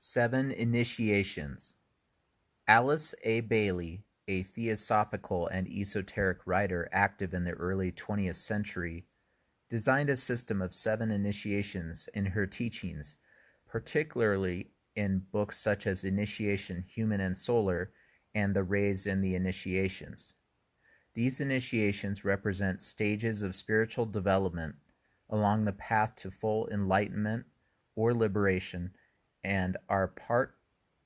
7 Initiations. Alice A. Bailey, a theosophical and esoteric writer active in the early 20th century, designed a system of 7 initiations in her teachings, particularly in books such as Initiation Human and Solar and The Rays and the Initiations. These initiations represent stages of spiritual development along the path to full enlightenment or liberation and are part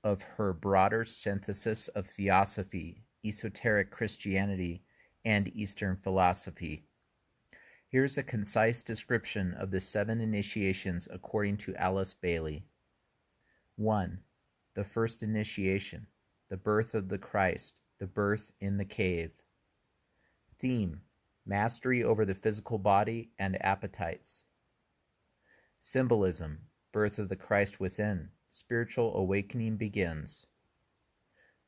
of her broader synthesis of Theosophy, esoteric Christianity, and Eastern philosophy. Here's a concise description of the 7 initiations according to Alice Bailey. 1. The first initiation, the birth of the Christ, the birth in the cave. Theme, mastery over the physical body and appetites. Symbolism, birth of the Christ within, spiritual awakening begins.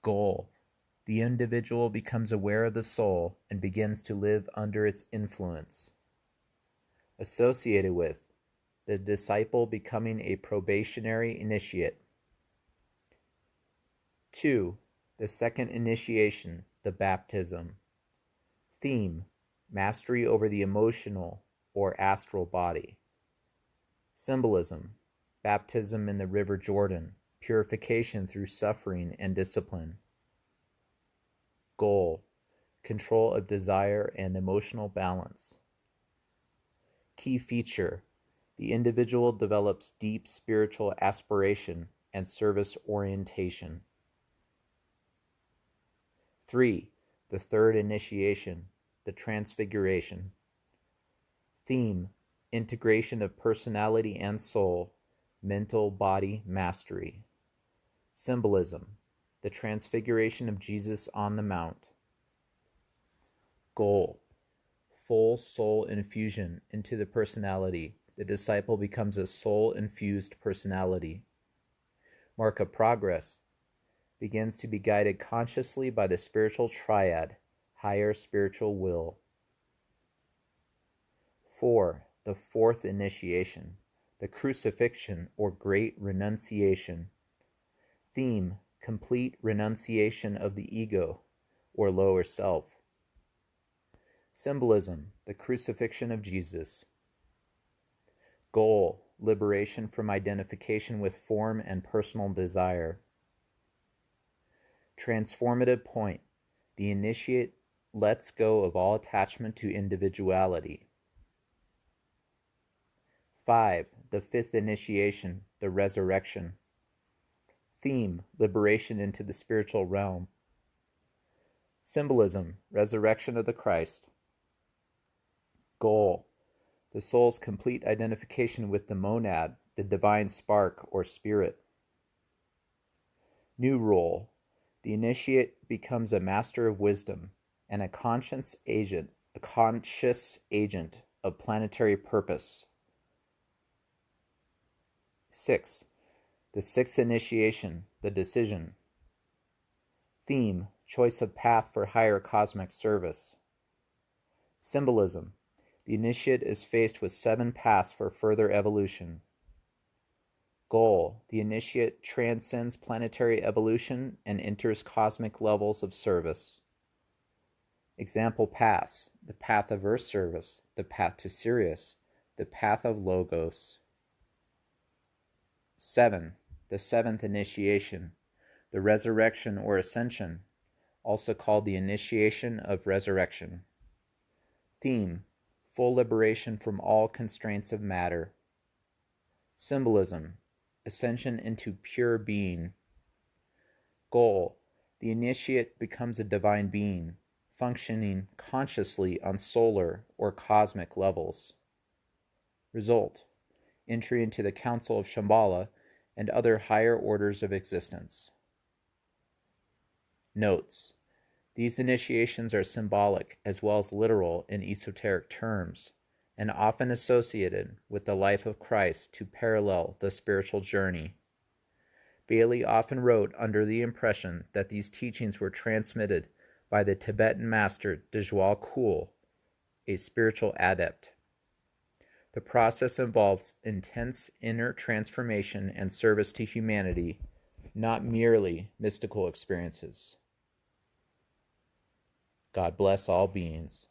Goal, the individual becomes aware of the soul and begins to live under its influence. Associated with, the disciple becoming a probationary initiate. 2. The second initiation, the baptism. Theme, mastery over the emotional or astral body. Symbolism, baptism in the River Jordan, purification through suffering and discipline. Goal, control of desire and emotional balance. Key feature, the individual develops deep spiritual aspiration and service orientation. 3. The third initiation, the transfiguration. Theme, integration of personality and soul, mental body mastery. Symbolism, the transfiguration of Jesus on the Mount. Goal, full soul infusion into the personality. The disciple becomes a soul-infused personality. Mark of progress, begins to be guided consciously by the spiritual triad, higher spiritual will. 4. The fourth initiation, the crucifixion or great renunciation. Theme, complete renunciation of the ego or lower self. Symbolism, the crucifixion of Jesus. Goal, liberation from identification with form and personal desire. Transformative point, the initiate lets go of all attachment to individuality. 5. The fifth initiation, the resurrection. Theme, liberation into the spiritual realm. Symbolism, resurrection of the Christ. Goal, the soul's complete identification with the monad, the divine spark or spirit. New role, the initiate becomes a master of wisdom and a conscious agent of planetary purpose. 6. The sixth initiation, the decision. Theme, choice of path for higher cosmic service. Symbolism, the initiate is faced with 7 paths for further evolution. Goal, the initiate transcends planetary evolution and enters cosmic levels of service. Example paths, the path of Earth service, the path to Sirius, the path of Logos. 7. The seventh initiation, the resurrection or ascension, also called the initiation of resurrection. Theme, full liberation from all constraints of matter. Symbolism, ascension into pure being. Goal, the initiate becomes a divine being, functioning consciously on solar or cosmic levels. Result, entry into the Council of Shambhala and other higher orders of existence. Notes: these initiations are symbolic as well as literal in esoteric terms, and often associated with the life of Christ to parallel the spiritual journey. Bailey often wrote under the impression that these teachings were transmitted by the Tibetan master Djwhal Khul, a spiritual adept. The process involves intense inner transformation and service to humanity, not merely mystical experiences. God bless all beings.